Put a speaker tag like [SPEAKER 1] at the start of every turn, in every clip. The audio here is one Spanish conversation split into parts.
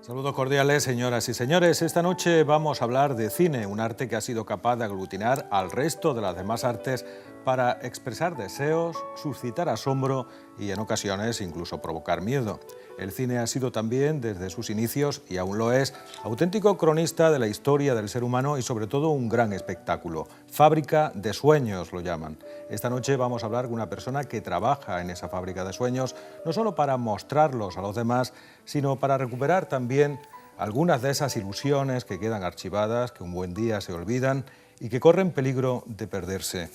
[SPEAKER 1] Saludos cordiales, señoras y señores. Esta noche vamos a hablar de cine, un arte que ha sido capaz de aglutinar al resto de las demás artes para expresar deseos, suscitar asombro y en ocasiones incluso provocar miedo. El cine ha sido también, desde sus inicios, y aún lo es, auténtico cronista de la historia del ser humano y sobre todo un gran espectáculo. Fábrica de sueños lo llaman. Esta noche vamos a hablar con una persona que trabaja en esa fábrica de sueños, no solo para mostrarlos a los demás, sino para recuperar también algunas de esas ilusiones que quedan archivadas, que un buen día se olvidan y que corren peligro de perderse.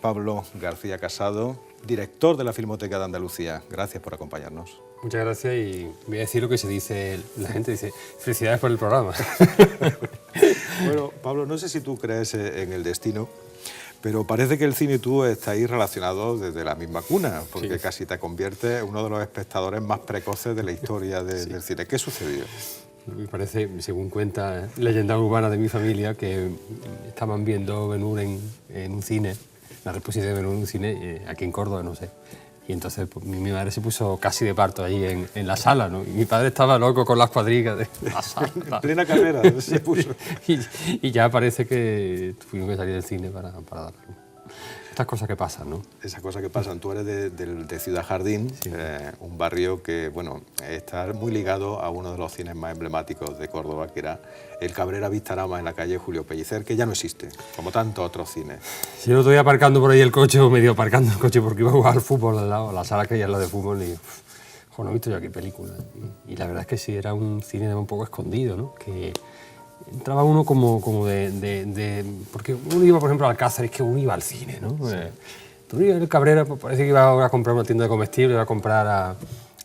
[SPEAKER 1] Pablo García Casado, director de la Filmoteca de Andalucía. Gracias por acompañarnos.
[SPEAKER 2] Muchas gracias y voy a decir lo que se dice, la gente dice, felicidades por el programa.
[SPEAKER 1] Bueno, Pablo, no sé si tú crees en el destino, pero parece que el cine y tú estáis relacionados desde la misma cuna, porque sí, casi te conviertes en uno de los espectadores más precoces de la historia del cine. ¿Qué sucedió?
[SPEAKER 2] Me parece, según cuenta leyenda urbana de mi familia, que estaban viendo Ben-Hur en un cine, la reposición de Ben-Hur en un cine, aquí en Córdoba, no sé. Y entonces pues, mi madre se puso casi de parto allí en la sala, ¿no? Y mi padre estaba loco con las cuadrigas de la sala.
[SPEAKER 1] En plena carrera se puso.
[SPEAKER 2] Y ya parece que tuvimos que salir del cine para darlo. Estas cosas que pasan, ¿no?
[SPEAKER 1] Esas cosas que pasan. Tú eres de Ciudad Jardín, sí, un barrio que, bueno, está muy ligado a uno de los cines más emblemáticos de Córdoba, que era el Cabrera Vistarama en la calle Julio Pellicer, que ya no existe, como tantos otros cines.
[SPEAKER 2] Si yo estoy aparcando por ahí el coche, o medio aparcando el coche porque iba a jugar al fútbol al lado, la sala que hay al lado de fútbol, y no he visto yo aquí películas. Y la verdad es que sí, era un cine un poco escondido, ¿no? Que entraba uno como porque uno iba, por ejemplo, al Alcázar, es que uno iba al cine, ¿no? Sí. Tú ibas al Cabrera, pues parece que iba a comprar una tienda de comestibles, iba a comprar a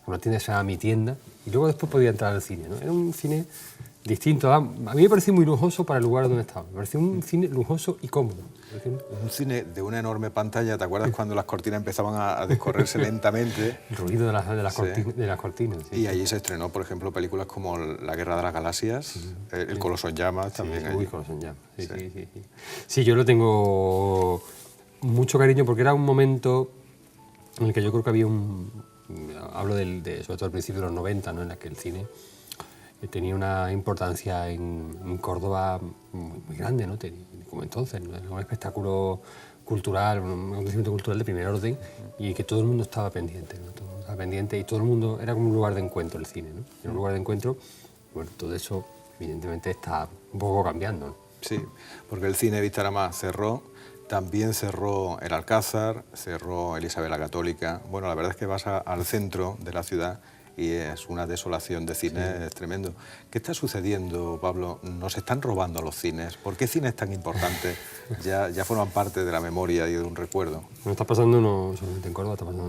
[SPEAKER 2] una tienda que se llama Mi Tienda, y luego después podía entrar al cine, ¿no? Era un cine distinto. A mí me pareció muy lujoso para el lugar donde estaba. Me pareció un cine lujoso y cómodo.
[SPEAKER 1] Un cine de una enorme pantalla. ¿Te acuerdas cuando las cortinas empezaban a descorrerse lentamente?
[SPEAKER 2] El ruido de las
[SPEAKER 1] sí,
[SPEAKER 2] cortinas. Sí.
[SPEAKER 1] Y allí se estrenó, por ejemplo, películas como La Guerra de las Galaxias, sí, El Coloso en Llamas, también.
[SPEAKER 2] Sí, El Coloso en Llamas. Sí, sí. Sí. Sí, yo lo tengo mucho cariño porque era un momento en el que yo creo que había hablo sobre todo al principio de los 90, ¿no? En el que el cine tenía una importancia en Córdoba muy grande, ¿no? Como entonces, ¿no? Era un espectáculo cultural, un acontecimiento cultural de primer orden y que todo el mundo estaba pendiente, ¿no? Todo el mundo estaba pendiente y todo el mundo era como un lugar de encuentro el cine, ¿no? Era un lugar de encuentro, bueno, todo eso evidentemente está un poco cambiando, ¿no?
[SPEAKER 1] Sí, porque el cine Vistarama cerró, también cerró el Alcázar, cerró el Isabel la Católica. Bueno, la verdad es que vas al centro de la ciudad y es una desolación de cine, sí, es tremendo. ¿Qué está sucediendo, Pablo? ¿Nos están robando los cines? ¿Por qué cines tan importantes ya forman parte de la memoria y de un recuerdo?
[SPEAKER 2] No está pasando no solamente en Córdoba, está pasando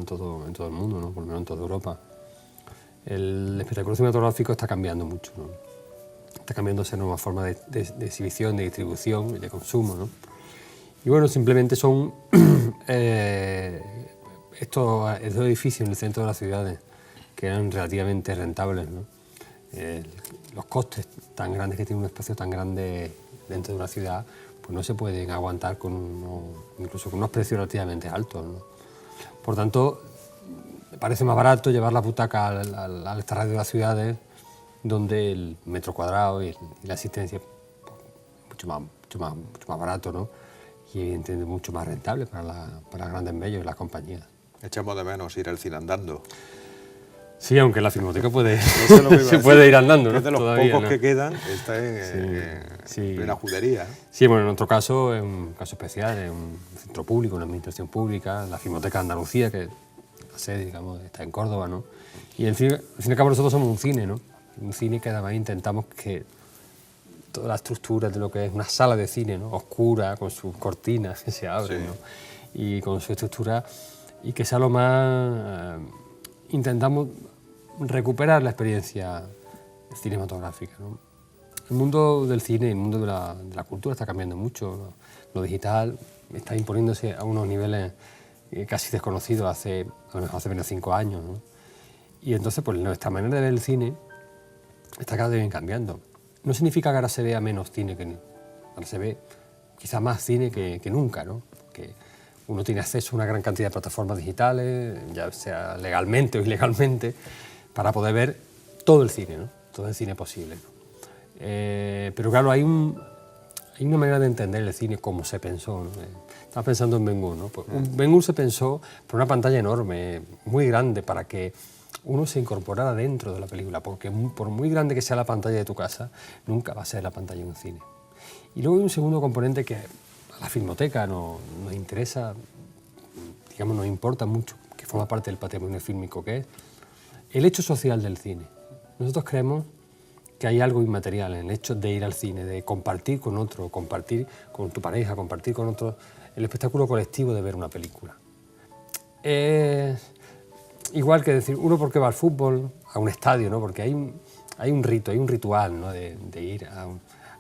[SPEAKER 2] en todo el mundo, ¿no? Por lo menos en toda Europa. El espectáculo cinematográfico está cambiando mucho, ¿no? Está cambiando esa nueva forma de exhibición, de distribución y de consumo, ¿no? Y bueno, simplemente son estos edificios en el centro de las ciudades que eran relativamente rentables, ¿no? Los costes tan grandes que tiene un espacio tan grande dentro de una ciudad, pues no se pueden aguantar incluso con unos precios relativamente altos, ¿no? Por tanto, me parece más barato llevar la butaca al estadio de las ciudades, donde el metro cuadrado y la asistencia es mucho más barato, ¿no? Y evidentemente mucho más rentable para los grandes medios y las compañías.
[SPEAKER 1] Echamos de menos ir al cine andando.
[SPEAKER 2] Sí, aunque la Filmoteca se puede ir andando, ¿no?
[SPEAKER 1] Es de los
[SPEAKER 2] todavía,
[SPEAKER 1] pocos
[SPEAKER 2] ¿no?
[SPEAKER 1] que quedan, está en plena judería.
[SPEAKER 2] Sí, bueno, en nuestro caso es un caso especial, es un centro público, una administración pública, la Filmoteca de Andalucía, que la sede, digamos, está en Córdoba, ¿no? Y al fin y al cabo nosotros somos un cine, ¿no? Un cine que además intentamos que toda la estructura de lo que es una sala de cine, ¿no? Oscura, con sus cortinas que se abren, sí, ¿no? Y con su estructura, y que sea lo más... intentamos recuperar la experiencia cinematográfica, ¿no? El mundo del cine, el mundo de la cultura está cambiando mucho, ¿no? Lo digital está imponiéndose a unos niveles casi desconocidos hace menos 5 años, ¿no? Y entonces pues nuestra manera de ver el cine está cada vez cambiando. No significa que ahora se vea menos cine ahora se ve quizá más cine que nunca, ¿no? Que uno tiene acceso a una gran cantidad de plataformas digitales, ya sea legalmente o ilegalmente, para poder ver todo el cine, ¿no? todo el cine posible, ¿no? Pero claro, hay una manera de entender el cine como se pensó, ¿no? Estaba pensando en Ben-Hur, ¿no? Pues Ben-Hur se pensó por una pantalla enorme, muy grande, para que uno se incorporara dentro de la película, porque por muy grande que sea la pantalla de tu casa, nunca va a ser la pantalla de un cine. Y luego hay un segundo componente que a la Filmoteca nos interesa, digamos, nos importa mucho, que forma parte del patrimonio fílmico, que es el hecho social del cine. Nosotros creemos que hay algo inmaterial en el hecho de ir al cine, de compartir con otro, compartir con tu pareja, compartir con otro, el espectáculo colectivo de ver una película. Igual que decir, uno por qué va al fútbol, a un estadio, ¿no? Porque hay un rito, hay un ritual, ¿no? de ir a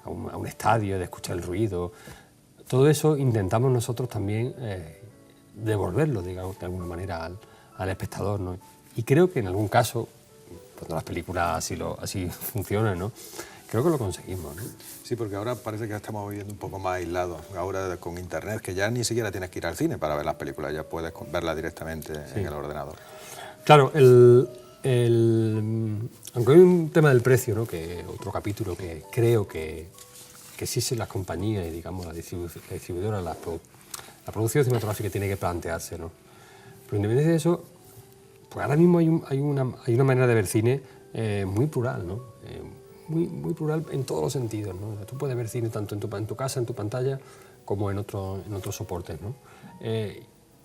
[SPEAKER 2] un estadio, de escuchar el ruido. Todo eso intentamos nosotros también devolverlo, digamos, de alguna manera al espectador, ¿no? Y creo que en algún caso, cuando las películas así funcionan, ¿no? Creo que lo conseguimos, ¿no?
[SPEAKER 1] Sí, porque ahora parece que estamos viviendo un poco más aislados. Ahora con internet, que ya ni siquiera tienes que ir al cine para ver las películas, ya puedes verlas directamente en el ordenador.
[SPEAKER 2] Claro, aunque hay un tema del precio, ¿no? Que otro capítulo que creo que sí se las compañías y, digamos, la distribuidora, la producción cinematográfica tiene que plantearse, ¿no? Pero independientemente de eso, pues ahora mismo hay una manera de ver cine muy plural, ¿no? Muy plural en todos los sentidos, ¿no? O sea, tú puedes ver cine tanto en tu casa, en tu pantalla, como en otros soportes, ¿no?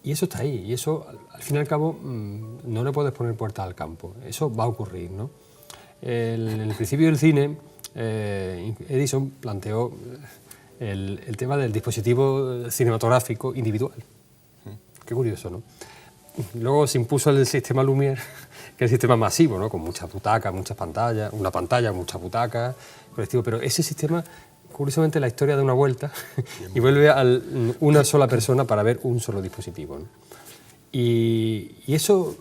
[SPEAKER 2] Y eso está ahí, y eso, al fin y al cabo, no le puedes poner puertas al campo. Eso va a ocurrir, ¿no? En el principio del cine, Edison planteó el tema del dispositivo cinematográfico individual. Qué curioso, ¿no? Luego se impuso el sistema Lumière, que es el sistema masivo, ¿no? Con muchas butacas, muchas pantallas, una pantalla, muchas butacas, colectivo. Pero ese sistema, curiosamente, la historia da una vuelta y vuelve a una sola persona para ver un solo dispositivo, ¿no? Y eso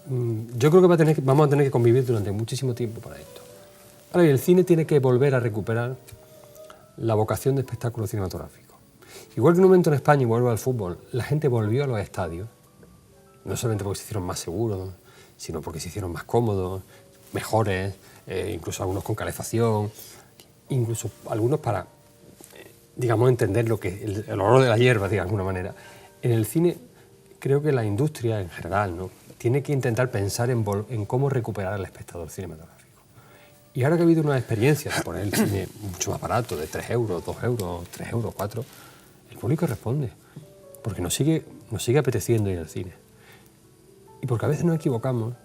[SPEAKER 2] yo creo que vamos a tener que convivir durante muchísimo tiempo para esto. Ahora, el cine tiene que volver a recuperar la vocación de espectáculo cinematográfico. Igual que en un momento en España, y vuelvo al fútbol, la gente volvió a los estadios, no solamente porque se hicieron más seguros, sino porque se hicieron más cómodos, mejores, incluso algunos con calefacción, incluso algunos para, digamos, entender lo que el olor de la hierba, de alguna manera. En el cine, creo que la industria en general, ¿no? Tiene que intentar pensar en cómo recuperar al espectador cinematográfico. Y ahora que ha habido una experiencia de poner el cine mucho más barato, de 3 euros, 2 euros, 3 euros, 4, el público responde, porque nos sigue apeteciendo ir al cine. Y porque a veces nos equivocamos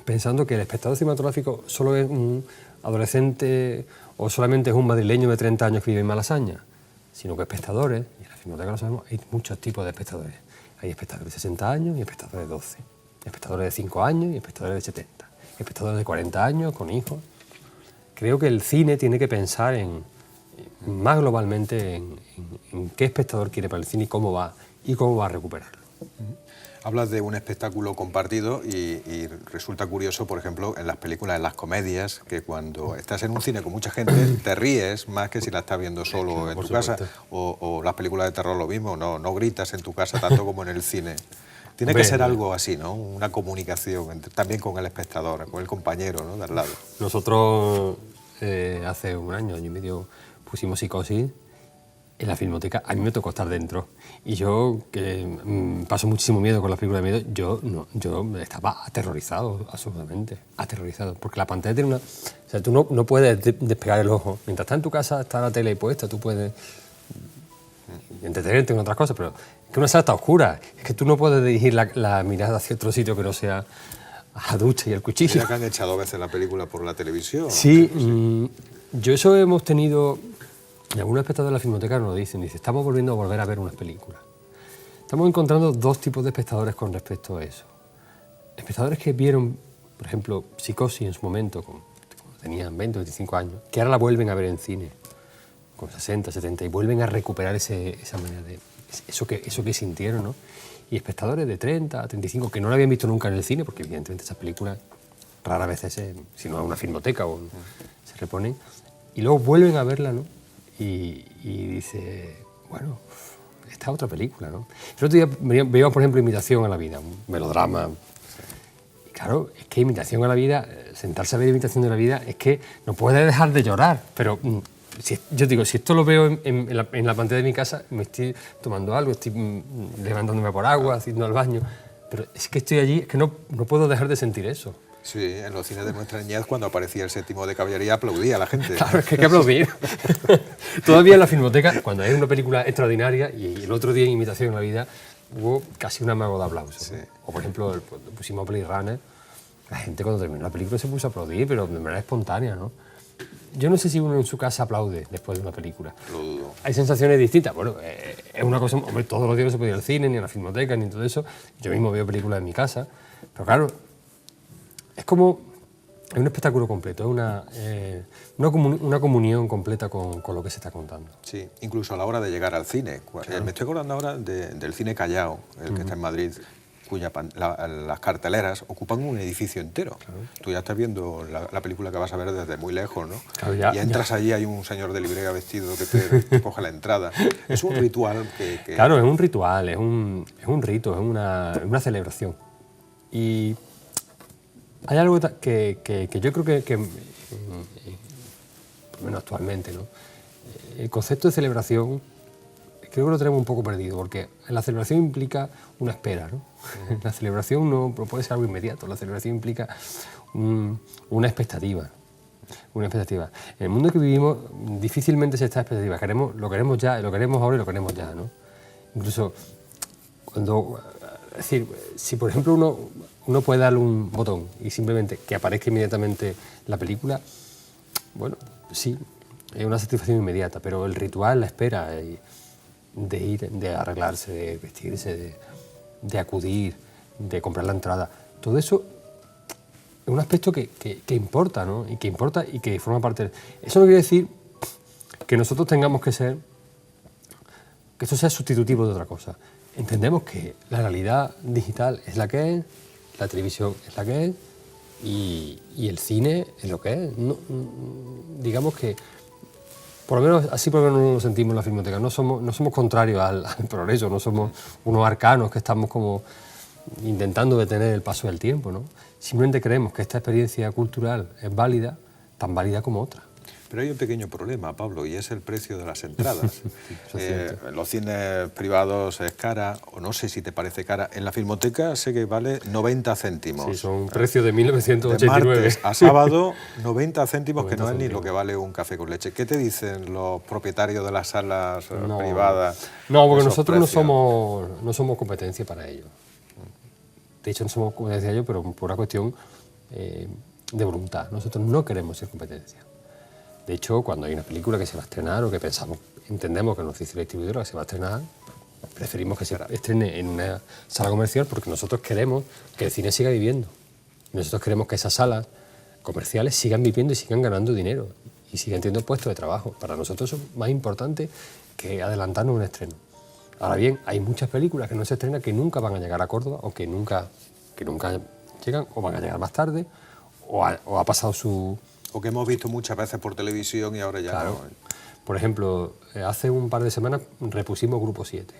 [SPEAKER 2] pensando que el espectador cinematográfico solo es un adolescente o solamente es un madrileño de 30 años que vive en Malasaña, sino que espectadores, y en la Filmoteca lo sabemos, hay muchos tipos de espectadores. Hay espectadores de 60 años y espectadores de 12, espectadores de 5 años y espectadores de 70, espectadores de 40 años con hijos. Creo que el cine tiene que pensar más globalmente en qué espectador quiere para el cine y cómo va a recuperarlo.
[SPEAKER 1] Hablas de un espectáculo compartido y resulta curioso, por ejemplo, en las películas, en las comedias, que cuando estás en un cine con mucha gente te ríes más que si la estás viendo solo en tu casa, o las películas de terror lo mismo, no gritas en tu casa tanto como en el cine. Tiene que ser algo así, ¿no? Una comunicación también con el espectador, con el compañero, ¿no? De al lado.
[SPEAKER 2] Nosotros hace un año y medio pusimos Psicosis en la Filmoteca. A mí me tocó estar dentro y yo, que paso muchísimo miedo con las películas de miedo, yo estaba aterrorizado, absolutamente aterrorizado, porque la pantalla tiene una... O sea, tú no puedes despegar el ojo. Mientras estás en tu casa, está la tele puesta, tú puedes entretenerte con otras cosas, pero es que una sala está oscura, es que tú no puedes dirigir la mirada hacia otro sitio que no sea a la ducha y el cuchillo.
[SPEAKER 1] Mira que han echado a veces la película por la televisión.
[SPEAKER 2] Sí, yo eso hemos tenido... Y algunos espectadores de la Filmoteca nos lo dicen, estamos volviendo a volver a ver unas películas. Estamos encontrando dos tipos de espectadores con respecto a eso. Espectadores que vieron, por ejemplo, Psicosis en su momento, cuando tenían 20 o 25 años, que ahora la vuelven a ver en cine, con 60, 70, y vuelven a recuperar esa manera de... Eso que sintieron, ¿no? Y espectadores de 30 a 35 que no la habían visto nunca en el cine, porque evidentemente esas películas rara vez si no es una filmoteca o se reponen, y luego vuelven a verla, ¿no? Y dice, bueno, esta es otra película, ¿no? El otro día veíamos, por ejemplo, Imitación a la vida, un melodrama. Claro, es que Imitación a la vida, sentarse a ver Imitación de la vida, es que no puedes dejar de llorar. Pero yo digo, si esto lo veo en la pantalla de mi casa, me estoy tomando algo, estoy levantándome por agua, haciendo el baño, pero es que estoy allí, es que no puedo dejar de sentir eso.
[SPEAKER 1] Sí, en los cines de nuestra niñez, cuando aparecía el séptimo de caballería, aplaudía a la gente.
[SPEAKER 2] Claro, es que hay que aplaudir. Todavía en la Filmoteca, cuando hay una película extraordinaria, y el otro día en Imitación en la vida, hubo casi un amago de aplausos.
[SPEAKER 1] Sí.
[SPEAKER 2] O por ejemplo, pusimos Blade Runner, la gente cuando terminó la película se puso a aplaudir, pero de manera espontánea, ¿no? Yo no sé si uno en su casa aplaude después de una película.
[SPEAKER 1] Lo dudo.
[SPEAKER 2] Hay sensaciones distintas. Bueno, es una cosa... Hombre, todos los días no se puede ir al cine, ni a la Filmoteca, ni todo eso. Yo mismo veo películas en mi casa. Pero claro, es como... Es un espectáculo completo, es una comunión completa con lo que se está contando.
[SPEAKER 1] Sí, incluso a la hora de llegar al cine.
[SPEAKER 2] Claro.
[SPEAKER 1] Me estoy acordando ahora del cine Callao, el que está en Madrid, las carteleras ocupan un edificio entero. Claro. Tú ya estás viendo la película que vas a ver desde muy lejos, ¿no?
[SPEAKER 2] Claro,
[SPEAKER 1] y entras allí, hay un señor de librega vestido que te coge la entrada. Es un ritual que...
[SPEAKER 2] Claro, es un ritual, es un rito, es una celebración. Y hay algo que yo creo que por lo menos actualmente, ¿no? El concepto de celebración creo que lo tenemos un poco perdido, porque la celebración implica una espera, ¿no? La celebración no puede ser algo inmediato, la celebración implica una expectativa. Una expectativa. En el mundo que vivimos difícilmente se está expectativa, lo queremos ya, lo queremos ahora y lo queremos ya, ¿no? Incluso cuando... Es decir, si por ejemplo uno puede darle un botón y simplemente que aparezca inmediatamente la película, bueno, sí, es una satisfacción inmediata, pero el ritual, la espera de ir, de arreglarse, de vestirse, de acudir, de comprar la entrada, todo eso es un aspecto que importa, ¿no? Y que importa y que forma parte... Eso no quiere decir que nosotros tengamos que ser... que eso sea sustitutivo de otra cosa. Entendemos que la realidad digital es la que es, la televisión es la que es y el cine es lo que es. No, digamos que, por lo menos así por lo menos lo sentimos en la Filmoteca, no somos contrarios al progreso, no somos unos arcanos que estamos como intentando detener el paso del tiempo, ¿no? Simplemente creemos que esta experiencia cultural es válida, tan válida como otra.
[SPEAKER 1] Pero hay un pequeño problema, Pablo, y es el precio de las entradas. Los cines privados es cara, o no sé si te parece cara. En la Filmoteca sé que vale 90 céntimos.
[SPEAKER 2] Sí, son precios de 1989.
[SPEAKER 1] De martes a sábado, 90 céntimos,
[SPEAKER 2] 90
[SPEAKER 1] que no es ni
[SPEAKER 2] céntimos.
[SPEAKER 1] lo que vale un café con leche. ¿Qué te dicen los propietarios de las salas privadas?
[SPEAKER 2] No, porque
[SPEAKER 1] esos
[SPEAKER 2] nosotros
[SPEAKER 1] precios?
[SPEAKER 2] no somos competencia para ello. De hecho, no somos competencia de ello, pero por una cuestión de voluntad. Nosotros no queremos ser competencia. De hecho, cuando hay una película que se va a estrenar o que entendemos que nos dice la distribuidora que se va a estrenar, preferimos que se estrene en una sala comercial porque nosotros queremos que el cine siga viviendo. Nosotros queremos que esas salas comerciales sigan viviendo y sigan ganando dinero y sigan teniendo puestos de trabajo. Para nosotros eso es más importante que adelantarnos un estreno. Ahora bien, hay muchas películas que no se estrenan que nunca van a llegar a Córdoba o que nunca llegan o van a llegar más tarde o ha pasado su...
[SPEAKER 1] O que hemos visto muchas veces por televisión y ahora ya
[SPEAKER 2] Claro.
[SPEAKER 1] no.
[SPEAKER 2] Por ejemplo, hace un par de semanas repusimos Grupo 7.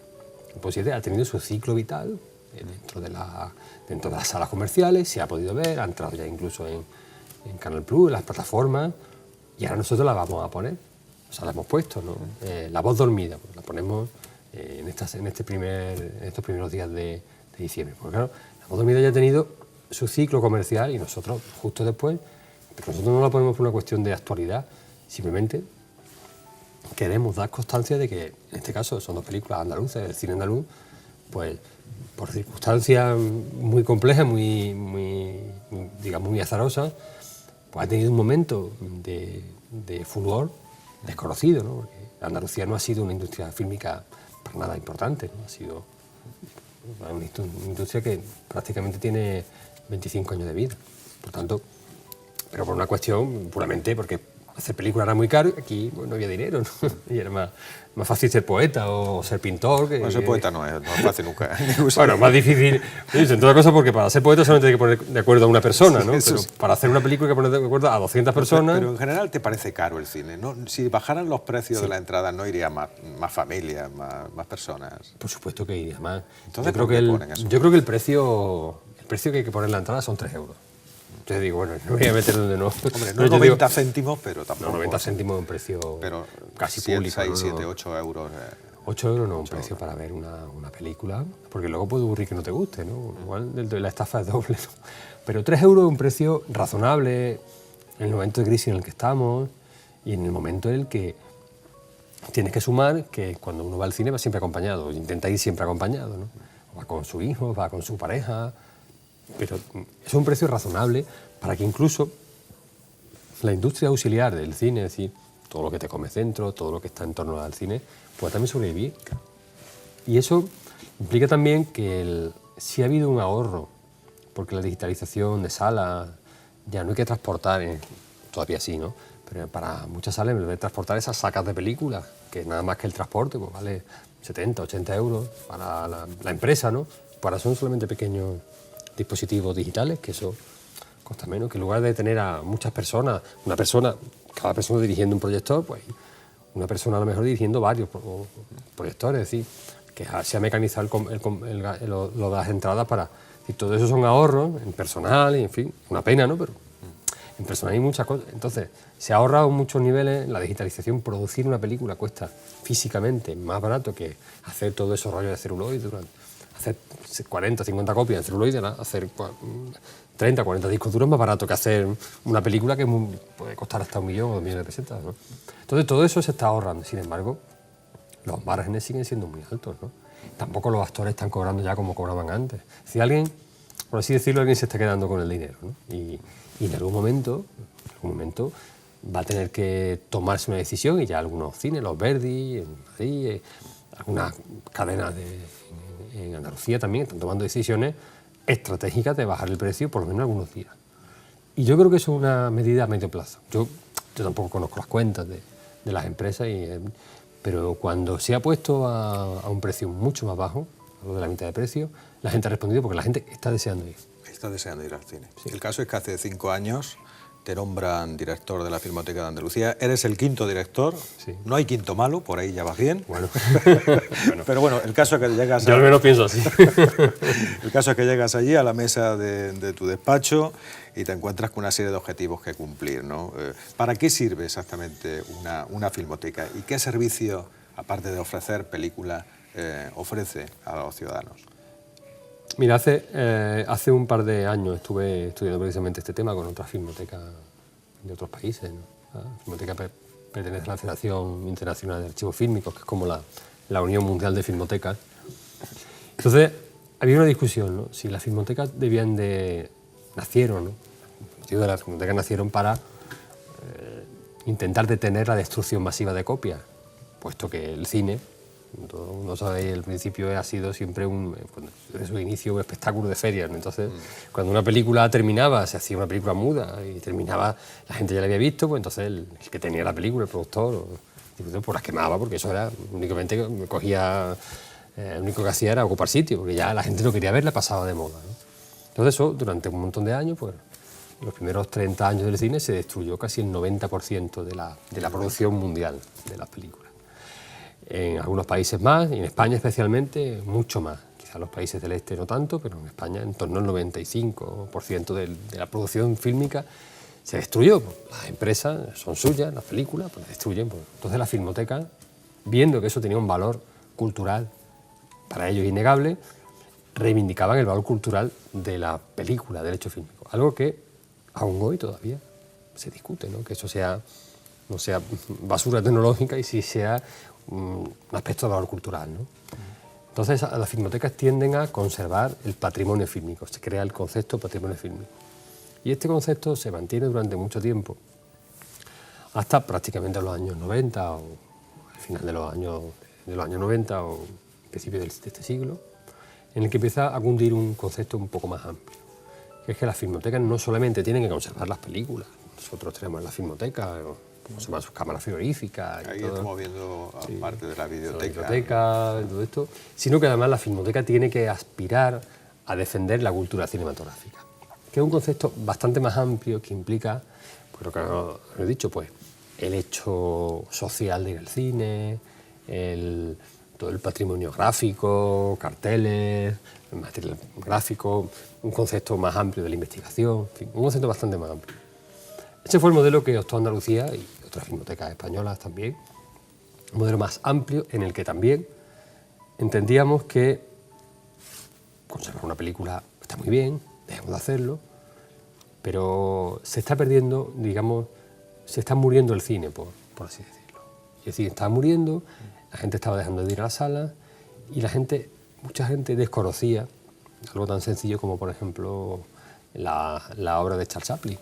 [SPEAKER 2] Grupo 7 ha tenido su ciclo vital dentro de las salas comerciales, se ha podido ver, ha entrado ya incluso en Canal Plus, en las plataformas, y ahora nosotros la vamos a poner. O sea, la hemos puesto, ¿no? La voz dormida, pues la ponemos en estos primeros días de diciembre. Porque claro, la voz dormida ya ha tenido su ciclo comercial y nosotros, justo después, pero nosotros no la ponemos por una cuestión de actualidad, simplemente queremos dar constancia de que, en este caso, son dos películas andaluzas, el cine andaluz, pues por circunstancias muy complejas, muy azarosas, pues ha tenido un momento de furor desconocido, ¿no? Porque Andalucía no ha sido una industria fílmica para nada importante, ¿no? Ha sido una industria que prácticamente tiene 25 años de vida. Por tanto, pero por una cuestión puramente porque hacer películas era muy caro y aquí no había dinero, ¿no? Y era más fácil ser poeta o ser pintor.
[SPEAKER 1] Bueno, ser poeta no es fácil nunca.
[SPEAKER 2] Bueno, más difícil, en toda cosa, porque para ser poeta solamente hay que poner de acuerdo a una persona, ¿no? Pero para hacer una película hay que poner de acuerdo a 200 personas.
[SPEAKER 1] Pero en general te parece caro el cine, ¿no? Si bajaran los precios de la entrada, ¿no iría más familias, más personas?
[SPEAKER 2] Por supuesto que iría más.
[SPEAKER 1] Entonces,
[SPEAKER 2] Yo creo que el precio precio que hay que poner en la entrada son 3 euros. Entonces digo, bueno, no voy a meter donde no.
[SPEAKER 1] Hombre, no 90 céntimos, pero tampoco.
[SPEAKER 2] No, 90 céntimos es un precio
[SPEAKER 1] pero
[SPEAKER 2] casi
[SPEAKER 1] 7,
[SPEAKER 2] público.
[SPEAKER 1] 6, 7, 8 euros.
[SPEAKER 2] 8 euros no es un precio para ver una película, porque luego puede ocurrir que no te guste, ¿no? Igual la estafa es doble, ¿no? Pero 3 euros es un precio razonable en el momento de crisis en el que estamos y en el momento en el que tienes que sumar que cuando uno va al cine va siempre acompañado, intenta ir siempre acompañado, ¿no? Va con su hijo, va con su pareja, pero es un precio razonable para que incluso la industria auxiliar del cine, es decir, todo lo que te comes dentro, todo lo que está en torno al cine, pueda también sobrevivir. Y eso implica también que sí ha habido un ahorro, porque la digitalización de salas, ya no hay que transportar, todavía sí, ¿no? Pero para muchas salas, en vez de transportar esas sacas de películas, que nada más que el transporte, pues vale 70, 80 euros para la empresa, ¿no? Para son solamente pequeños dispositivos digitales, que eso cuesta menos, que en lugar de tener a muchas personas, cada persona dirigiendo un proyector, pues una persona a lo mejor dirigiendo varios proyectores, es decir, que se ha mecanizado lo de las entradas para... Y todo eso son ahorros en personal, y en fin, una pena, ¿no? Pero en personal hay muchas cosas. Entonces, se ha ahorrado en muchos niveles la digitalización. Producir una película cuesta físicamente más barato que hacer todo esos rollos de celuloide, hacer 40, 50 copias de celuloide, ¿no? Hacer 30, 40 discos duros más barato que hacer una película que puede costar hasta 1 millón o 2 millones de pesetas, ¿no? Entonces, todo eso se está ahorrando. Sin embargo, los márgenes siguen siendo muy altos, ¿no? Tampoco los actores están cobrando ya como cobraban antes. Si alguien, por así decirlo, alguien se está quedando con el dinero, ¿no? Y en algún momento va a tener que tomarse una decisión, y ya algunos cines, los Verdi, en Madrid, algunas cadenas en Andalucía también están tomando decisiones estratégicas de bajar el precio por lo menos algunos días. Y yo creo que eso es una medida a medio plazo. Yo tampoco conozco las cuentas de las empresas, pero cuando se ha puesto a un precio mucho más bajo, algo de la mitad de precio, la gente ha respondido porque la gente está deseando ir.
[SPEAKER 1] Está deseando ir al cine.
[SPEAKER 2] Sí.
[SPEAKER 1] El caso es que hace 5 años te nombran director de la Filmoteca de Andalucía. Eres el 5º director.
[SPEAKER 2] Sí.
[SPEAKER 1] No hay quinto malo, por ahí ya vas bien.
[SPEAKER 2] Bueno.
[SPEAKER 1] Pero bueno, el caso es que llegas...
[SPEAKER 2] Yo al menos pienso así.
[SPEAKER 1] El caso es que llegas allí a la mesa de tu despacho y te encuentras con una serie de objetivos que cumplir, ¿no? ¿Para qué sirve exactamente una filmoteca? ¿Y qué servicio, aparte de ofrecer películas, ofrece a los ciudadanos?
[SPEAKER 2] Mira, hace un par de años estuve estudiando precisamente este tema con otras filmotecas de otros países, ¿no? La filmoteca pertenece a la Federación Internacional de Archivos Fílmicos, que es como la Unión Mundial de Filmotecas. Entonces, había una discusión, ¿no? Si las filmotecas nacieron, ¿no? Los tíos de las filmotecas nacieron para intentar detener la destrucción masiva de copias, puesto que el cine, no sabéis, el principio ha sido siempre desde su inicio un espectáculo de ferias, ¿no? Entonces, cuando una película terminaba, se hacía una película muda y terminaba, la gente ya la había visto, pues entonces el que tenía la película, el productor, pues las quemaba, porque eso era únicamente cogía, lo único que hacía era ocupar sitio, porque ya la gente no quería verla, pasaba de moda, ¿no? Entonces eso, durante un montón de años, pues los primeros 30 años del cine se destruyó casi el 90% de la producción mundial de las películas. En algunos países más, y en España especialmente, mucho más. Quizás los países del este no tanto, pero en España en torno al 95% de la producción fílmica se destruyó. Las empresas son suyas, las películas, pues las destruyen. Entonces las filmotecas, viendo que eso tenía un valor cultural para ellos innegable, reivindicaban el valor cultural de la película, del hecho fílmico. Algo que aún hoy todavía se discute, ¿no? Que eso no sea basura tecnológica y sí sea un aspecto de valor cultural, ¿no? Entonces, las filmotecas tienden a conservar el patrimonio fílmico, se crea el concepto de patrimonio fílmico. Y este concepto se mantiene durante mucho tiempo, hasta prácticamente los años 90, o al final de los años 90, o principios de este siglo, en el que empieza a cundir un concepto un poco más amplio, que es que las filmotecas no solamente tienen que conservar las películas, nosotros tenemos la filmoteca, como se llama, sus cámaras frigoríficas.
[SPEAKER 1] Ahí
[SPEAKER 2] todo.
[SPEAKER 1] Estamos viendo parte de la videoteca.
[SPEAKER 2] La biblioteca, todo esto, sino que además la filmoteca tiene que aspirar a defender la cultura cinematográfica, que es un concepto bastante más amplio que implica, pues lo que os he dicho, pues el hecho social del cine, todo el patrimonio gráfico, carteles, material gráfico, un concepto más amplio de la investigación, en fin, un concepto bastante más amplio. Ese fue el modelo que optó Andalucía y otras filmotecas españolas también, un modelo más amplio en el que también entendíamos que conservar una película está muy bien, dejemos de hacerlo, pero se está perdiendo, digamos, se está muriendo el cine, por así decirlo. El cine estaba muriendo, la gente estaba dejando de ir a las salas y mucha gente desconocía algo tan sencillo como, por ejemplo, la obra de Charles Chaplin.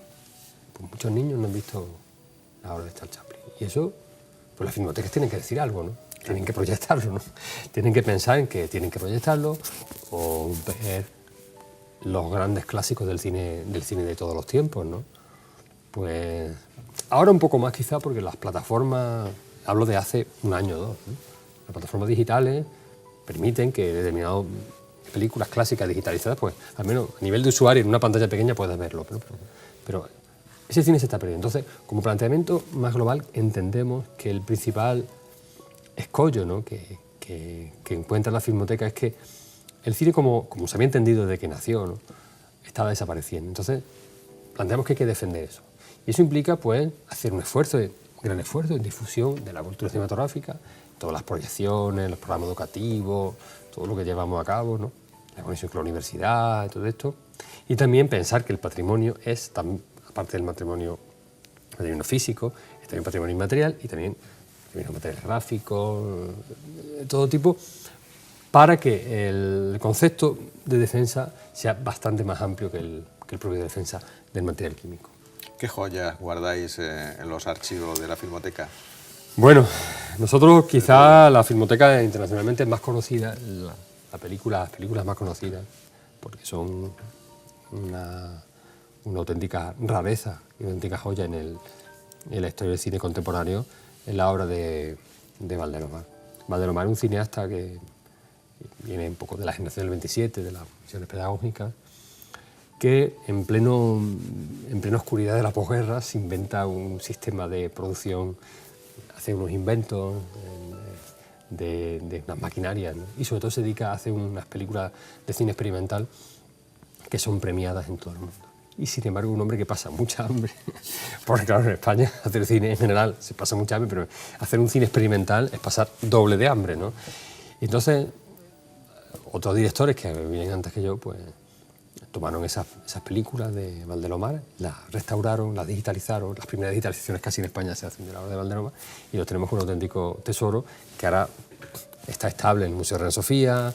[SPEAKER 2] Pues muchos niños no han visto la obra de Charles Chaplin. Y eso, pues las filmotecas tienen que decir algo, ¿no? Tienen que proyectarlo, ¿no? Tienen que pensar en que tienen que proyectarlo o ver los grandes clásicos del cine de todos los tiempos, ¿no? Pues ahora un poco más quizá porque las plataformas, hablo de hace un año o dos, ¿no? Las plataformas digitales permiten que determinadas películas clásicas digitalizadas, pues al menos a nivel de usuario en una pantalla pequeña puedas verlo, pero ese cine se está perdiendo. Entonces, como planteamiento más global, entendemos que el principal escollo, ¿no?, que encuentra la filmoteca es que el cine, como se había entendido desde que nació, ¿no?, estaba desapareciendo. Entonces, planteamos que hay que defender eso. Y eso implica, pues, hacer un gran esfuerzo en difusión de la cultura cinematográfica, todas las proyecciones, los programas educativos, todo lo que llevamos a cabo, ¿no?, la conexión con la universidad, todo esto. Y también pensar que el patrimonio es, aparte del patrimonio físico, es también patrimonio inmaterial y también material gráfico, de todo tipo, para que el concepto de defensa sea bastante más amplio que el propio de defensa del material químico.
[SPEAKER 1] ¿Qué joyas guardáis en los archivos de la Filmoteca?
[SPEAKER 2] Bueno, nosotros quizá la Filmoteca internacionalmente más conocida, las películas más conocidas, porque son una auténtica rareza y una auténtica joya en la historia del cine contemporáneo, es la obra de Valdelomar. Valdelomar es un cineasta que viene un poco de la generación del 27, de las misiones pedagógicas, que en plena oscuridad de la posguerra se inventa un sistema de producción, hace unos inventos de unas maquinarias, ¿no? Y sobre todo se dedica a hacer unas películas de cine experimental que son premiadas en todo el mundo. Y sin embargo un hombre que pasa mucha hambre, porque claro, en España hacer cine en general se pasa mucha hambre, pero hacer un cine experimental es pasar doble de hambre, ¿no? Y entonces otros directores que vienen antes que yo, pues tomaron esas películas de Valdelomar, las restauraron, las digitalizaron, las primeras digitalizaciones casi en España se hacen de la obra de Valdelomar, y los tenemos con un auténtico tesoro que ahora está estable en el Museo Reina Sofía,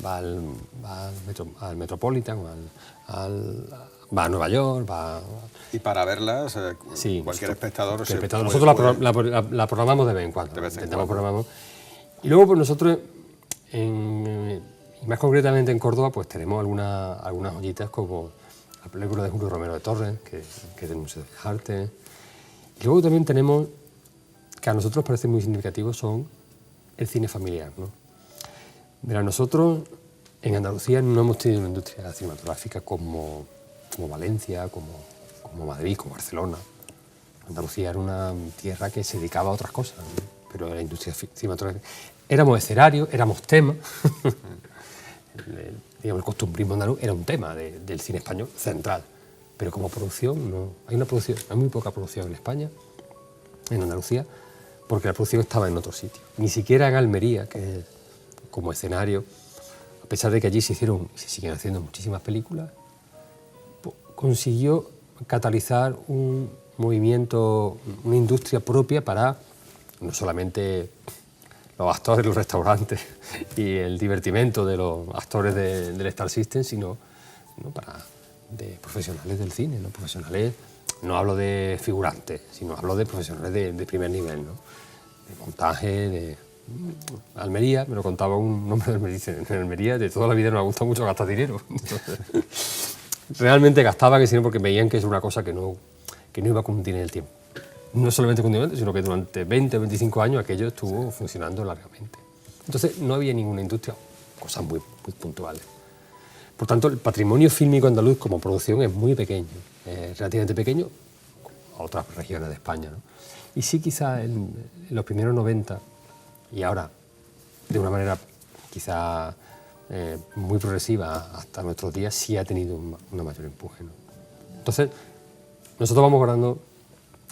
[SPEAKER 2] va al Metropolitan, va a Nueva York,
[SPEAKER 1] Y para verlas,
[SPEAKER 2] sí,
[SPEAKER 1] cualquier espectador...
[SPEAKER 2] Nosotros la programamos de vez en cuando. Programamos. Y luego pues nosotros, y más concretamente en Córdoba, pues tenemos algunas joyitas como la película de Julio Romero de Torres, que es del Museo de Bellas Artes. Y luego también tenemos, que a nosotros parece muy significativo, son el cine familiar, ¿no? Mira, nosotros en Andalucía no hemos tenido una industria cinematográfica como Valencia, como Madrid, como Barcelona. Andalucía era una tierra que se dedicaba a otras cosas, ¿no? Pero la industria cinematográfica... Éramos escenario, éramos tema. El costumbrismo andaluz era un tema del cine español central. Pero como producción, no. Hay muy poca producción en España, en Andalucía, porque la producción estaba en otro sitio. Ni siquiera en Almería, que es como escenario, a pesar de que allí se hicieron y se siguen haciendo muchísimas películas, consiguió catalizar un movimiento, una industria propia para no solamente los actores de los restaurantes y el divertimento de los actores del Star System, sino de profesionales del cine, ¿no? Profesionales, no hablo de figurantes, sino hablo de profesionales de primer nivel, ¿no? De montaje, de Almería, me lo contaba un hombre de Almería, dice, en Almería de toda la vida nos ha gustado mucho gastar dinero. Entonces, realmente gastaban el cine porque veían que es una cosa que no iba a continuar el tiempo. No solamente continuamente, sino que durante 20 o 25 años aquello estuvo funcionando largamente. Entonces no había ninguna industria, cosas muy puntuales. Por tanto, el patrimonio fílmico andaluz como producción es muy pequeño, relativamente pequeño a otras regiones de España, ¿no? Y sí, quizá en los primeros 90 y ahora de una manera quizá muy progresiva hasta nuestros días, sí ha tenido una mayor empuje, ¿no? Entonces, nosotros vamos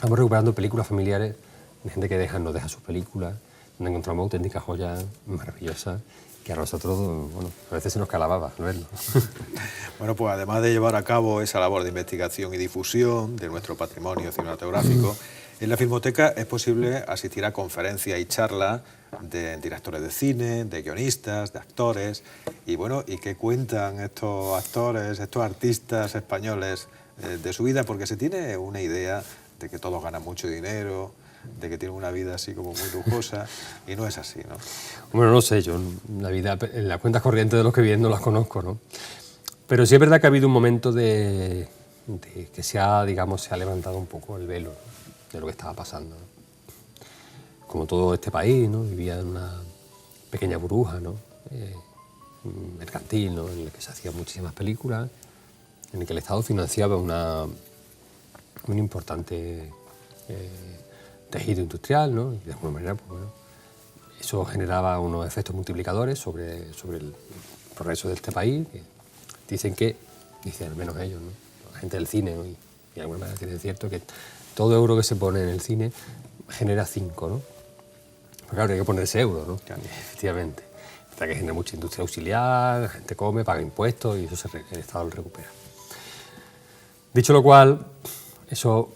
[SPEAKER 2] recuperando películas familiares de gente que nos deja sus películas, donde encontramos auténticas joyas maravillosas que a nosotros, bueno, a veces se nos calababa verlo.
[SPEAKER 1] Bueno, pues además de llevar a cabo esa labor de investigación y difusión de nuestro patrimonio cinematográfico, en la Filmoteca es posible asistir a conferencias y charlas de directores de cine, de guionistas, de actores, y bueno, ¿y qué cuentan estos actores, estos artistas españoles de su vida? Porque se tiene una idea de que todos ganan mucho dinero, de que tienen una vida así como muy lujosa, y no es así, ¿no?
[SPEAKER 2] Bueno, no sé, yo la vida, las cuentas corrientes de los que viven no las conozco, ¿no? Pero sí es verdad que ha habido un momento de que se ha levantado un poco el velo, ¿no?, de lo que estaba pasando, ¿no? Como todo este país, ¿no?, vivía en una pequeña burbuja, ¿no?, mercantil, ¿no?, en la que se hacían muchísimas películas, en el que el Estado financiaba un importante tejido industrial, ¿no?, y de alguna manera, pues, bueno, eso generaba unos efectos multiplicadores sobre el progreso de este país, que dicen al menos ellos, ¿no?, la gente del cine, ¿no?, y de alguna manera tiene cierto que todo euro que se pone en el cine genera 5, ¿no? Pero claro, hay que ponerse euro, ¿no? Claro. Efectivamente. Hasta que genera mucha industria auxiliar, la gente come, paga impuestos y eso el Estado lo recupera. Dicho lo cual, eso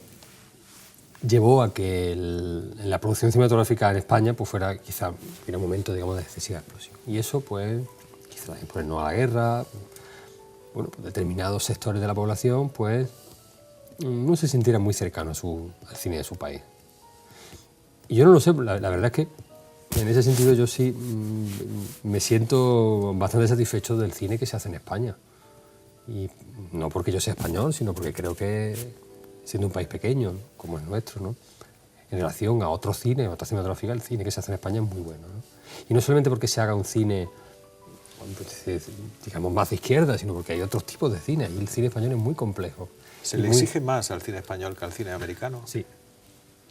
[SPEAKER 2] llevó a que la producción cinematográfica en España pues fuera quizá en un momento, digamos, de excesiva explosión. Y eso, pues, quizá por el no a la guerra, bueno, pues determinados sectores de la población, pues, no se sintieran muy cercanos al cine de su país. Y yo no lo sé, la verdad es que en ese sentido yo sí me siento bastante satisfecho del cine que se hace en España. Y no porque yo sea español, sino porque creo que, siendo un país pequeño, ¿no?, como el nuestro, ¿no?, en relación a otros cines, a otra cinematografía, el cine que se hace en España es muy bueno, ¿no? Y no solamente porque se haga un cine, digamos, más de izquierda, sino porque hay otros tipos de cine, y el cine español es muy complejo.
[SPEAKER 1] ¿Se le exige más al cine español que al cine americano?
[SPEAKER 2] Sí,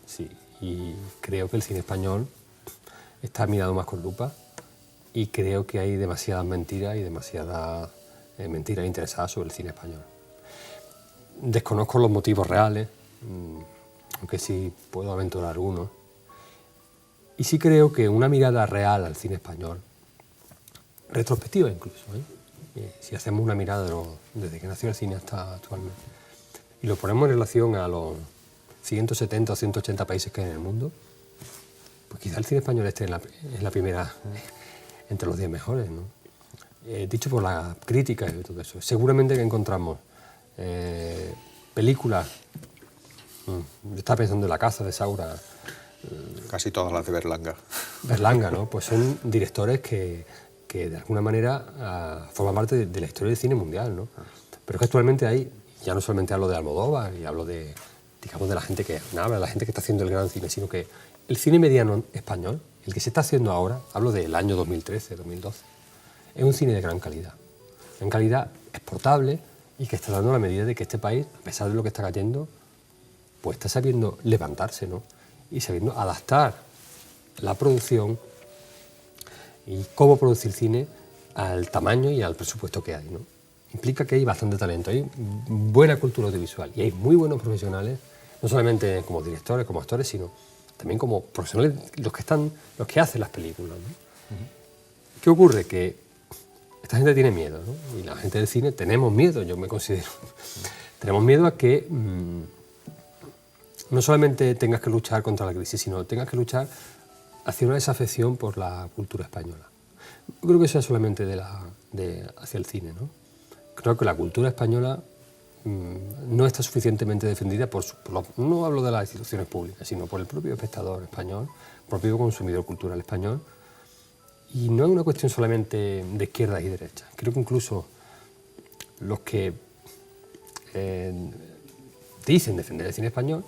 [SPEAKER 2] sí, y creo que el cine español está mirado más con lupa, y creo que hay demasiadas mentiras y demasiadas mentiras interesadas sobre el cine español. Desconozco los motivos reales, aunque sí puedo aventurar uno. Y sí creo que una mirada real al cine español, retrospectiva incluso, si hacemos una mirada desde que nació el cine hasta actualmente, y lo ponemos en relación a los 170 o 180 países que hay en el mundo, pues quizá el cine español esté en la primera, entre los 10 mejores, ¿no? Dicho por la crítica y todo eso. Seguramente que encontramos películas, yo estaba pensando en La caza de Saura.
[SPEAKER 1] Casi todas las de Berlanga.
[SPEAKER 2] Berlanga, ¿no? Pues son directores que de alguna manera forman parte de la historia del cine mundial, ¿no? Pero que actualmente hay, ya no solamente hablo de Almodóvar y hablo de, digamos, de la gente que habla, la gente que está haciendo el gran cine, sino que el cine mediano español, el que se está haciendo ahora, hablo del año 2013, 2012, es un cine de gran calidad exportable, y que está dando la medida de que este país, a pesar de lo que está cayendo, pues está sabiendo levantarse, ¿no?, y sabiendo adaptar la producción y cómo producir cine al tamaño y al presupuesto que hay, ¿no? Implica que hay bastante talento, hay buena cultura audiovisual y hay muy buenos profesionales, no solamente como directores, como actores, sino también como profesionales, los que hacen las películas, ¿no? ¿Qué ocurre? Que esta gente tiene miedo, ¿no? Y la gente del cine tenemos miedo, yo me considero. Tenemos miedo a que no solamente tengas que luchar contra la crisis, sino tengas que luchar hacia una desafección por la cultura española. No creo que sea solamente hacia el cine, ¿no? Creo que la cultura española no está suficientemente defendida no hablo de las instituciones públicas, sino por el propio espectador español, por el propio consumidor cultural español. Y no es una cuestión solamente de izquierdas y derechas. Creo que incluso los que dicen defender el cine español,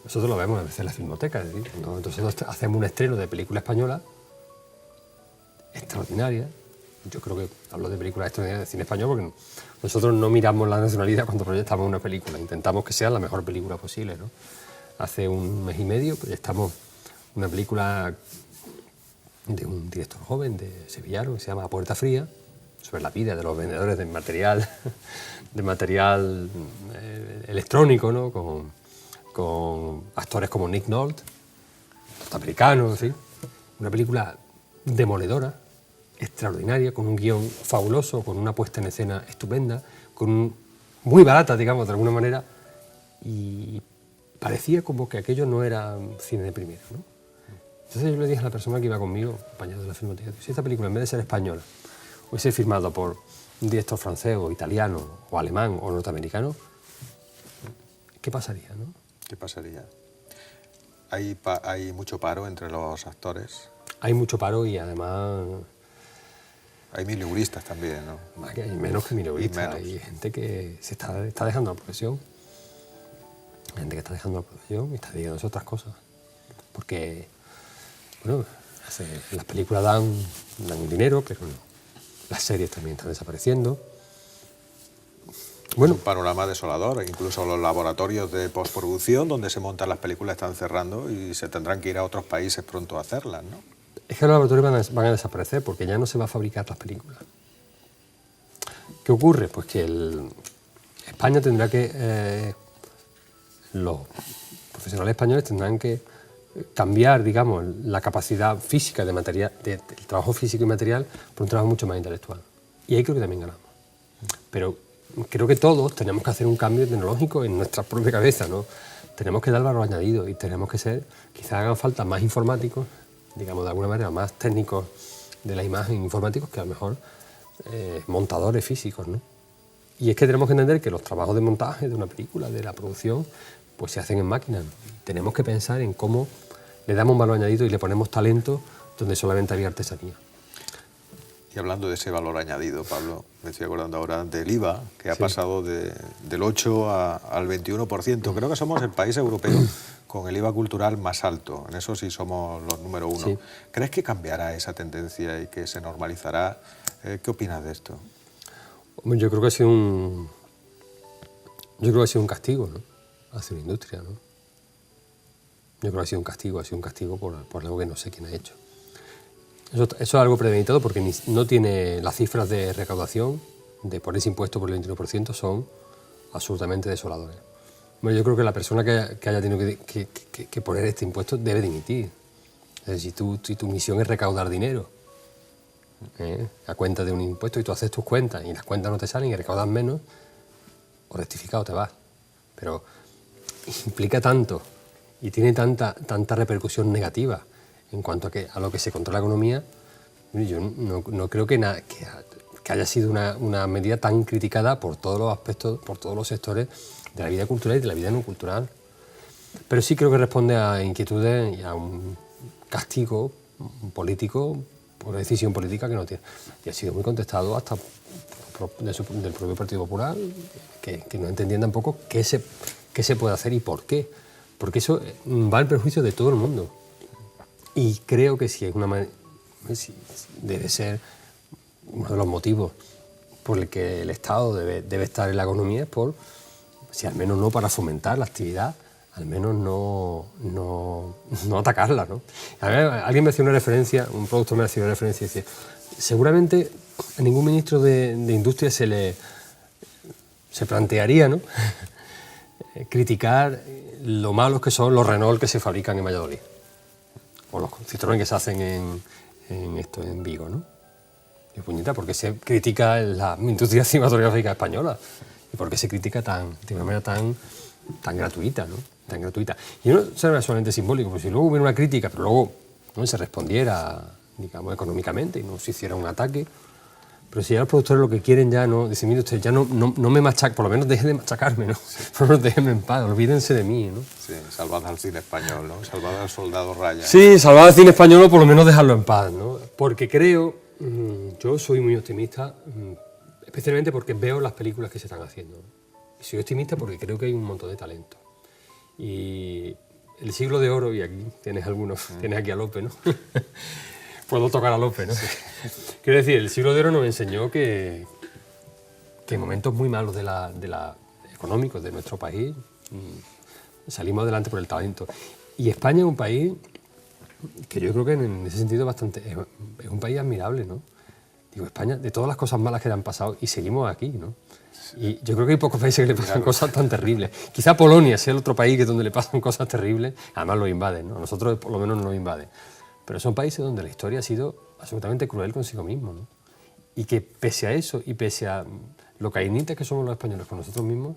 [SPEAKER 2] nosotros lo vemos a veces en la Filmoteca. Es decir, entonces hacemos un estreno de película española extraordinaria. Yo creo que hablo de películas extraordinarias de cine español porque nosotros no miramos la nacionalidad cuando proyectamos una película. Intentamos que sea la mejor película posible, ¿no? Hace un mes y medio proyectamos una película de un director joven de sevillano que se llama Puerta Fría, sobre la vida de los vendedores de material, electrónico, ¿no? Con actores como Nick Nolte, norteamericano, en fin. Una película demoledora, extraordinaria, con un guión fabuloso, con una puesta en escena estupenda, muy barata, digamos, de alguna manera, y parecía como que aquello no era cine de primera, ¿no? Entonces yo le dije a la persona que iba conmigo, compañero de la Filmoteca, si esta película en vez de ser española hubiese firmado por un director francés o italiano o alemán o norteamericano, ¿qué pasaría, no?
[SPEAKER 1] ¿Qué pasaría? ¿Hay mucho paro entre los actores?
[SPEAKER 2] Hay mucho paro y además...
[SPEAKER 1] Hay mileuristas también, ¿no?
[SPEAKER 2] Hay menos que mileuristas, hay gente que se está dejando la profesión. Hay gente que está dejando la profesión y está dedicándose a otras cosas. Porque, bueno, las películas dan dinero, pero las series también están desapareciendo.
[SPEAKER 1] Bueno, es un panorama desolador, incluso los laboratorios de postproducción donde se montan las películas están cerrando y se tendrán que ir a otros países pronto a hacerlas, ¿no?
[SPEAKER 2] Es que los laboratorios van a desaparecer porque ya no se va a fabricar las películas. ¿Qué ocurre? Pues que España tendrá que... los profesionales españoles tendrán que cambiar, digamos, la capacidad física de trabajo físico y material por un trabajo mucho más intelectual. Y ahí creo que también ganamos. Pero creo que todos tenemos que hacer un cambio tecnológico en nuestra propia cabeza, ¿no? Tenemos que dar valor añadido y tenemos que ser, quizás hagan falta más informáticos, digamos de alguna manera más técnicos de la imagen, informáticos, que a lo mejor montadores físicos, ¿no? Y es que tenemos que entender que los trabajos de montaje de una película, de la producción, pues se hacen en máquina. Tenemos que pensar en cómo le damos un valor añadido y le ponemos talento donde solamente había artesanía.
[SPEAKER 1] Y hablando de ese valor añadido, Pablo, me estoy acordando ahora del IVA, que ha pasado del 8 al 21%. Creo que somos el país europeo con el IVA cultural más alto. En eso sí somos los número uno.
[SPEAKER 2] Sí.
[SPEAKER 1] ¿Crees que cambiará esa tendencia y que se normalizará? ¿Qué opinas de esto?
[SPEAKER 2] Hombre, yo creo que ha sido un castigo, ¿no? Hacia la industria, ¿no? Yo creo que ha sido un castigo por algo que no sé quién ha hecho. Eso es algo premeditado porque no tiene las cifras de recaudación por ese impuesto por el 21% son absolutamente desoladoras. Bueno, yo creo que la persona que haya tenido que poner este impuesto debe dimitir. Es decir, si tu misión es recaudar dinero a cuenta de un impuesto y tú haces tus cuentas y las cuentas no te salen y recaudas menos, o rectificado te vas. Pero implica tanto y tiene tanta repercusión negativa en cuanto a lo que se controla la economía, yo no creo que haya sido una medida tan criticada por todos los aspectos, por todos los sectores de la vida cultural y de la vida no cultural. Pero sí creo que responde a inquietudes y a un castigo político, por decisión política que no tiene. Y ha sido muy contestado hasta del propio Partido Popular, que no entendían tampoco qué se puede hacer y por qué. Porque eso va en perjuicio de todo el mundo. Y creo que debe ser uno de los motivos por el que el Estado debe estar en la economía, es si al menos no para fomentar la actividad, al menos no atacarla, ¿no? Alguien me hacía una referencia, un productor me hacía una referencia y decía, seguramente a ningún ministro de Industria se plantearía, ¿no? criticar lo malos que son los Renault que se fabrican en Valladolid. O los Citroën que se hacen en Vigo, ¿no? Y puñeta, ¿por qué se critica la industria cinematográfica española? ¿Y por qué se critica de una manera tan gratuita, ¿no? Tan gratuita. Y no será solamente simbólico, porque si luego hubiera una crítica, pero luego no se respondiera, digamos, económicamente y no se hiciera un ataque. Pero si ya los productores lo que quieren ya no... Dicen, mire usted, ya no me machaquen, por lo menos dejen de machacarme, ¿no? Por lo menos déjenme en paz, olvídense de mí, ¿no?
[SPEAKER 1] Sí, salvad al cine español, ¿no? Salvad al soldado Ryan.
[SPEAKER 2] Sí, salvad al cine español o por lo menos dejarlo en paz, ¿no? Porque creo, yo soy muy optimista, especialmente porque veo las películas que se están haciendo, ¿no? Y soy optimista porque creo que hay un montón de talento. Y el siglo de oro, y aquí tienes algunos, tienes aquí a López, ¿no? Puedo tocar a López, ¿no? Sí. Quiero decir, el siglo de oro nos enseñó que en momentos muy malos económicos de nuestro país salimos adelante por el talento. Y España es un país que yo creo que en ese sentido es un país admirable, ¿no? Digo, España, de todas las cosas malas que le han pasado, y seguimos aquí, ¿no? Y yo creo que hay pocos países que le pasan cosas tan terribles. Quizá Polonia sea el otro país que donde le pasan cosas terribles, además lo invaden, ¿no? A nosotros por lo menos no nos invaden. Pero son países donde la historia ha sido absolutamente cruel consigo mismo, ¿no? Y que pese a eso y pese a lo cainitas que somos los españoles con nosotros mismos,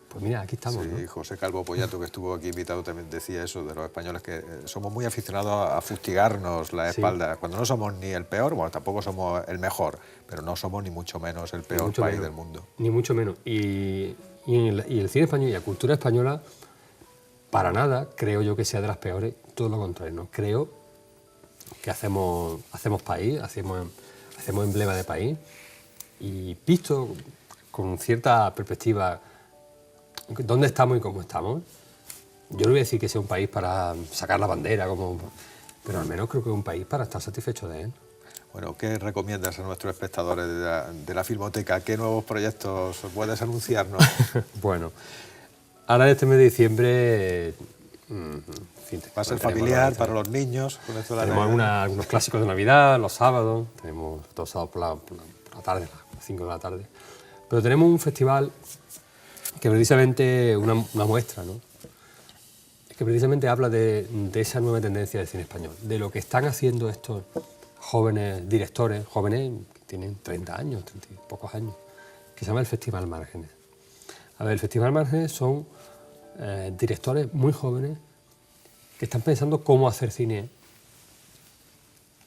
[SPEAKER 2] pues mira, aquí estamos,
[SPEAKER 1] Sí,
[SPEAKER 2] ¿no?
[SPEAKER 1] José Calvo Pollato, que estuvo aquí invitado, también decía eso de los españoles, que somos muy aficionados a fustigarnos la espalda, cuando no somos ni el peor, bueno, tampoco somos el mejor, pero no somos ni mucho menos el peor país del mundo.
[SPEAKER 2] Ni mucho menos. Y el cine español y la cultura española, para nada creo yo que sea de las peores, todo lo contrario, ¿no? Creo que hacemos país, hacemos emblema de país, y visto con cierta perspectiva dónde estamos y cómo estamos, yo no voy a decir que sea un país para sacar la bandera, pero al menos creo que es un país para estar satisfecho de él.
[SPEAKER 1] Bueno, ¿qué recomiendas a nuestros espectadores de la Filmoteca? ¿Qué nuevos proyectos puedes anunciarnos?
[SPEAKER 2] Bueno, ahora en este mes de diciembre...
[SPEAKER 1] Va a ser familiar para los niños. Con esto de
[SPEAKER 2] tenemos algunos clásicos de Navidad, los sábados, tenemos dos sábados por la tarde, a las 5 de la tarde. Pero tenemos un festival que precisamente, una muestra, ¿no? Es que precisamente habla de esa nueva tendencia del cine español, de lo que están haciendo estos jóvenes directores, jóvenes que tienen 30 años, 30 y pocos años, que se llama el Festival Márgenes. A ver, el Festival Márgenes son directores muy jóvenes que están pensando cómo hacer cine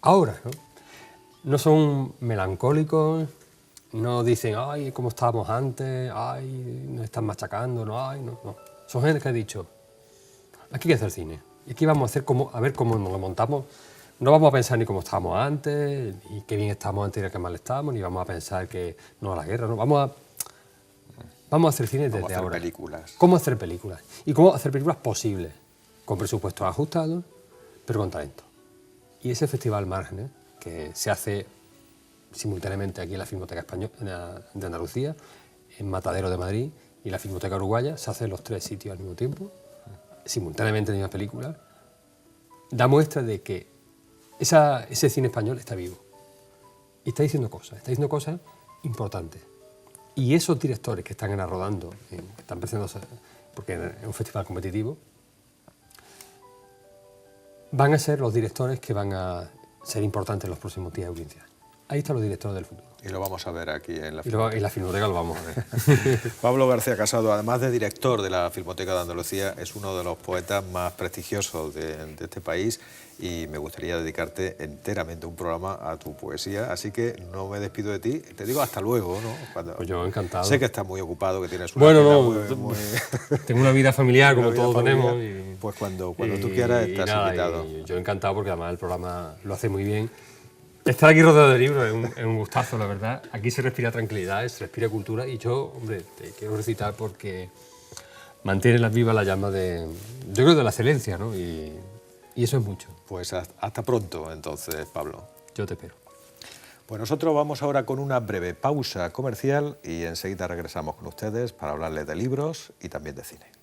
[SPEAKER 2] ahora, ¿no? No son melancólicos, no dicen, ay, cómo estábamos antes, ay, nos están machacando, no, ay, no, no. Son gente que ha dicho, aquí hay que hacer cine, y aquí vamos a hacer a ver cómo nos lo montamos. No vamos a pensar ni cómo estábamos antes, ni qué bien estábamos antes y qué mal estábamos, ni vamos a pensar que no a la guerra, no, vamos a hacer cine desde ahora.
[SPEAKER 1] ¿Cómo hacer películas?
[SPEAKER 2] ¿Cómo hacer películas? Y cómo hacer películas posibles, con presupuestos ajustados, pero con talento. Y ese Festival Márgenes, que se hace simultáneamente aquí en la Filmoteca Española de Andalucía, en Matadero de Madrid y la Filmoteca Uruguaya, se hace en los 3 sitios al mismo tiempo, simultáneamente en la misma película, da muestra de que ese cine español está vivo. Y está diciendo cosas importantes. Y esos directores que están ahora rodando, que están presentándose, porque es un festival competitivo, van a ser los directores que van a ser importantes en los próximos 10 o 15 años. Ahí están los directores del futuro.
[SPEAKER 1] Y lo vamos a ver aquí en la
[SPEAKER 2] Filmoteca. Y la Filmoteca lo vamos a ver.
[SPEAKER 1] Pablo García Casado, además de director de la Filmoteca de Andalucía, es uno de los poetas más prestigiosos de este país, y me gustaría dedicarte enteramente un programa a tu poesía, así que no me despido de ti, te digo hasta luego, ¿no?
[SPEAKER 2] Pues yo encantado.
[SPEAKER 1] Sé que estás muy ocupado, que tienes una vida muy...
[SPEAKER 2] Tengo una vida familiar como todos tenemos.
[SPEAKER 1] Pues cuando tú quieras estás invitado.
[SPEAKER 2] Y yo encantado porque además el programa lo hace muy bien. Estar aquí rodeado de libros es un gustazo, la verdad. Aquí se respira tranquilidad, se respira cultura, y yo, hombre, te quiero recitar porque mantiene viva la llama yo creo, de la excelencia, ¿no? Y eso es mucho.
[SPEAKER 1] Pues hasta pronto, entonces, Pablo.
[SPEAKER 2] Yo te espero.
[SPEAKER 1] Pues nosotros vamos ahora con una breve pausa comercial y enseguida regresamos con ustedes para hablarles de libros y también de cine.